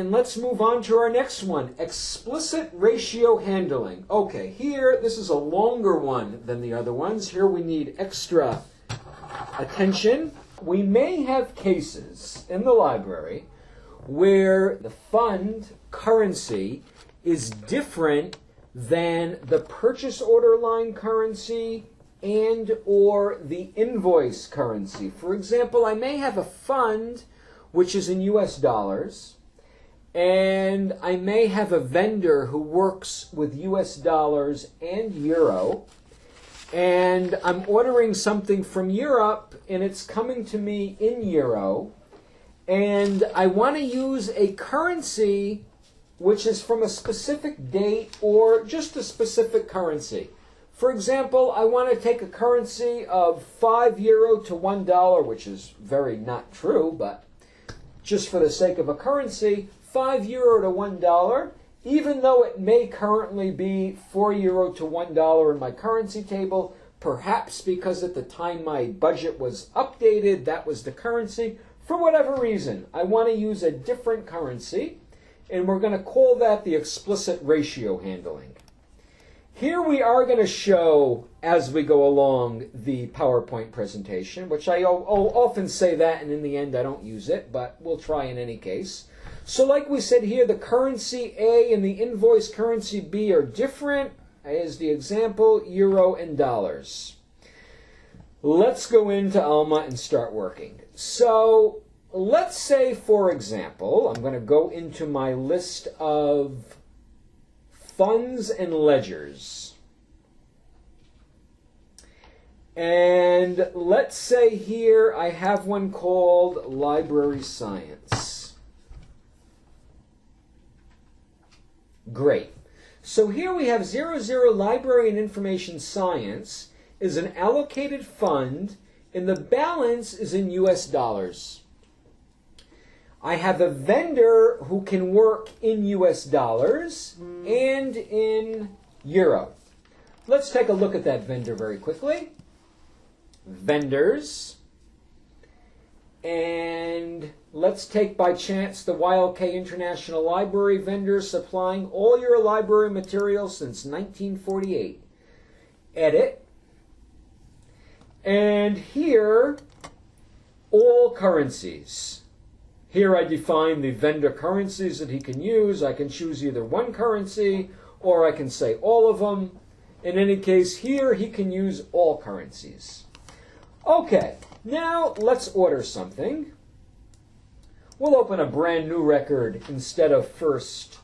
and let's move on to our next one, explicit ratio handling. Okay, here, this is a longer one than the other ones. Here we need extra attention. We may have cases in the library where the fund currency is different than the purchase order line currency and or the invoice currency. For example, I may have a fund which is in US dollars, and I may have a vendor who works with US dollars and euro, and I'm ordering something from Europe and it's coming to me in euro, and I want to use a currency which is from a specific date or just a specific currency. For example, I want to take a currency of €5 to $1, which is very not true, but just for the sake of a currency, €5 to $1, even though it may currently be €4 to $1 in my currency table, perhaps because at the time my budget was updated, that was the currency. For whatever reason, I want to use a different currency, and we're going to call that the explicit ratio handling. Here we are going to show, as we go along, the PowerPoint presentation, which I often say that, and in the end I don't use it, but we'll try in any case. So like we said here, the currency A and the invoice currency B are different. As the example, euro and dollars. Let's go into Alma and start working. So let's say, for example, I'm going to go into my list of funds and ledgers. And let's say here I have one called Library Science. Great. So here we have 00 Library and Information Science is an allocated fund, and the balance is in US dollars. I have a vendor who can work in US dollars and in euro. Let's take a look at that vendor very quickly. Vendors. And let's take by chance the YLK International Library vendor supplying all your library materials since 1948. Edit. And here, all currencies. Here I define the vendor currencies that he can use. I can choose either one currency or I can say all of them. In any case, here he can use all currencies. Okay, now let's order something. We'll open a brand new record instead of first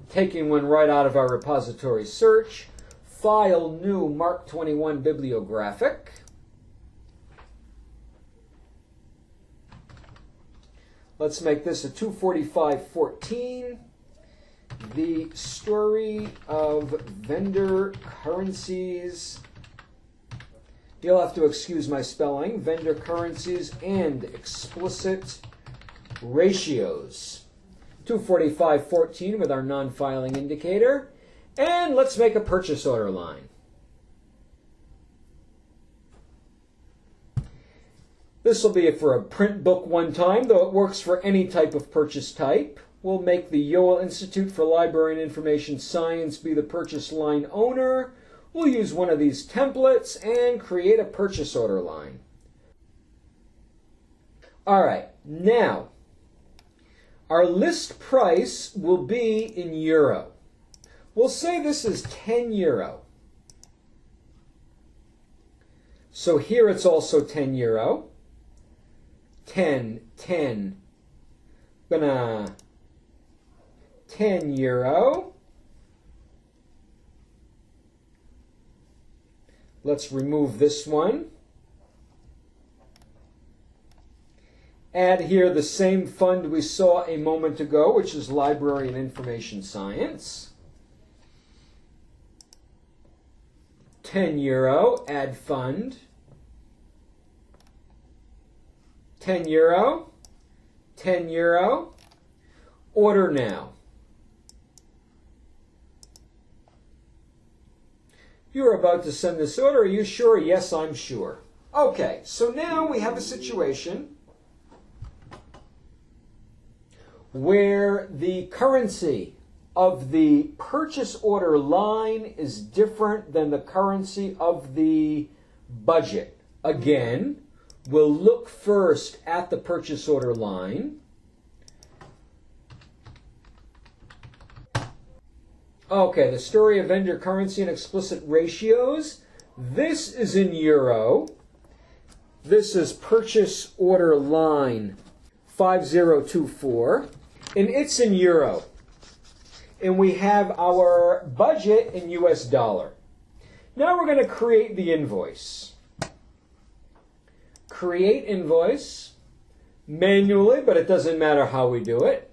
taking one right out of our repository search. File new Mark 21 bibliographic. Let's make this a 245.14. The story of vendor currencies. You'll have to excuse my spelling. Vendor currencies and explicit ratios. 245.14 with our non-filing indicator. And let's make a purchase order line. This will be for a print book one time, though it works for any type of purchase type. We'll make the Yoel Institute for Library and Information Science be the purchase line owner. We'll use one of these templates and create a purchase order line. All right, now, our list price will be in euro. We'll say this is 10 euro. So here it's also 10 euro. 10, gonna 10 euro. Let's remove this one. Add here the same fund we saw a moment ago, which is Library and Information Science. 10 euro, add fund. 10 euro, 10 euro, order now. You're about to send this order, are you sure? Yes, I'm sure. Okay, so now we have a situation where the currency of the purchase order line is different than the currency of the budget. Again, we'll look first at the purchase order line. Okay, the story of vendor currency and explicit ratios. This is in euro. This is purchase order line 5024, and it's in euro. And we have our budget in US dollar. Now we're going to create the invoice. Create invoice manually, but it doesn't matter how we do it.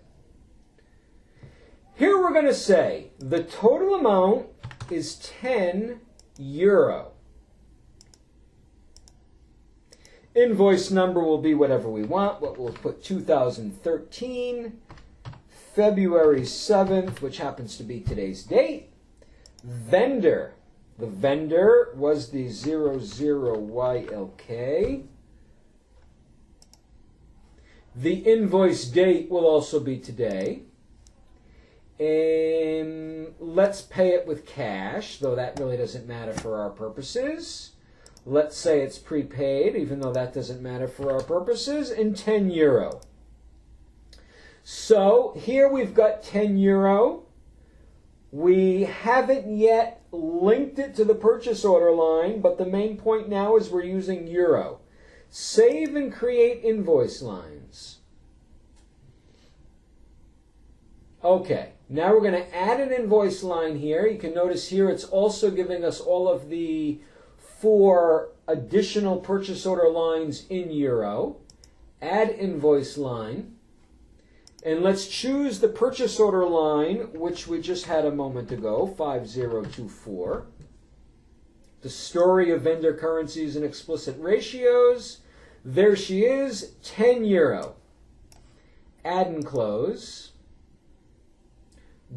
Here we're going to say the total amount is 10 euro. Invoice number will be whatever we want, but we'll put 2013, February 7th, which happens to be today's date. Vendor. The vendor was the 00YLK. The invoice date will also be today. And let's pay it with cash, though that really doesn't matter for our purposes. Let's say it's prepaid, even though that doesn't matter for our purposes, and 10 euro. So here we've got 10 euro. We haven't yet linked it to the purchase order line, but the main point now is we're using euro. Save and create invoice lines. Okay, now we're going to add an invoice line here. You can notice here it's also giving us all of the 4 additional purchase order lines in euro. Add invoice line. And let's choose the purchase order line, which we just had a moment ago, 5024. The story of vendor currencies and explicit ratios. There she is, 10 euro. Add and close.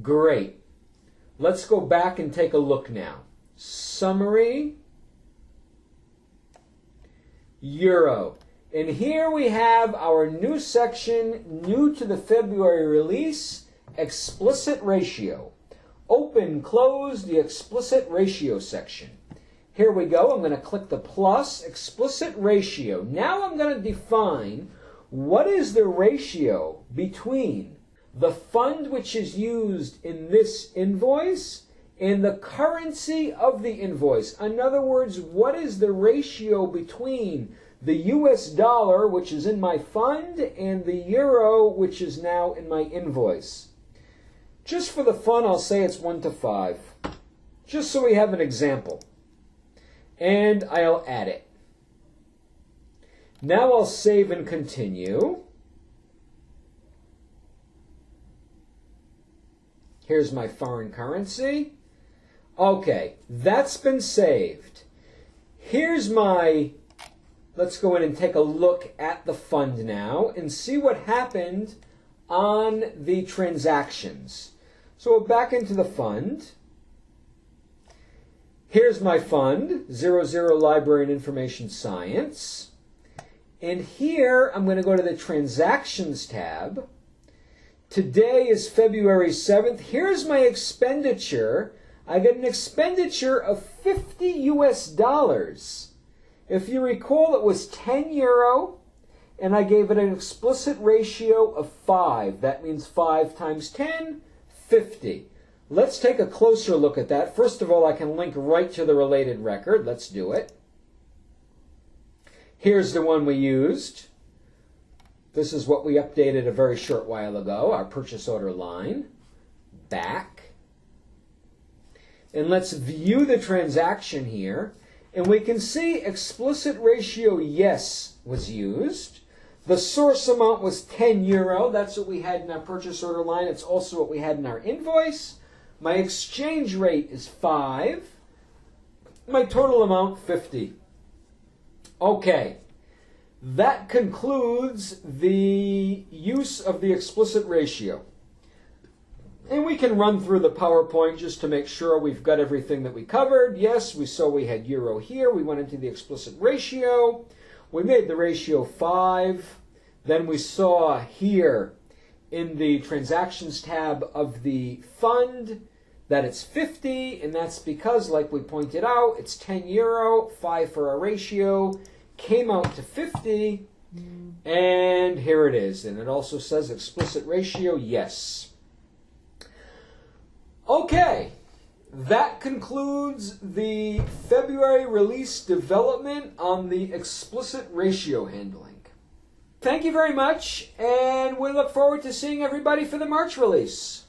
Great. Let's go back and take a look now. Summary. Euro. And here we have our new section, new to the February release, explicit ratio. Open, close the explicit ratio section. Here we go. I'm going to click the plus, explicit ratio. Now I'm going to define what is the ratio between the fund which is used in this invoice and the currency of the invoice. In other words, what is the ratio between the US dollar, which is in my fund, and the euro, which is now in my invoice? Just for the fun, I'll say it's 1:5, just so we have an example. And I'll add it. Now I'll save and continue. Here's my foreign currency. Okay, that's been saved. Here's my, let's go in and take a look at the fund now and see what happened on the transactions. So we're back into the fund. Here's my fund, 00 Library and Information Science. And here I'm going to go to the Transactions tab. Today is February 7th. Here's my expenditure. I get an expenditure of 50 US dollars. If you recall, it was 10 euro, and I gave it an explicit ratio of 5. That means 5 times 10, 50. Let's take a closer look at that. First of all, I can link right to the related record. Let's do it. Here's the one we used. This is what we updated a very short while ago, our purchase order line. Back. And let's view the transaction here. And we can see explicit ratio yes was used. The source amount was 10 euro. That's what we had in our purchase order line. It's also what we had in our invoice. My exchange rate is 5. My total amount, 50. Okay. That concludes the use of the explicit ratio. And we can run through the PowerPoint just to make sure we've got everything that we covered. Yes, we saw we had euro here. We went into the explicit ratio. We made the ratio 5. Then we saw here in the transactions tab of the fund that it's 50, and that's because, like we pointed out, it's 10 euro, 5 for our ratio, came out to 50, and here it is. And it also says explicit ratio, yes. Okay, that concludes the February release development on the explicit ratio handling. Thank you very much, and we look forward to seeing everybody for the March release.